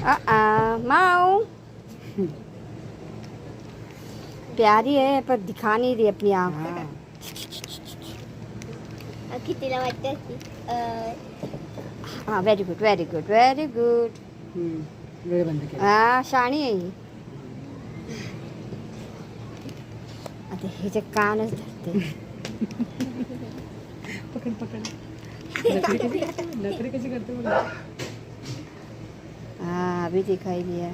माऊ प्यारी है पर दिखा नहीं रही अपनी आँख. हा. कितीला वाटतं की हाँ very good very good very good. वेळ बंद केला. हा शाणी आहे ही. आता हिचे कानच धरते. पकड पकड. नखरे कशी करते बघ. हाँ अभी दिखाई दिया.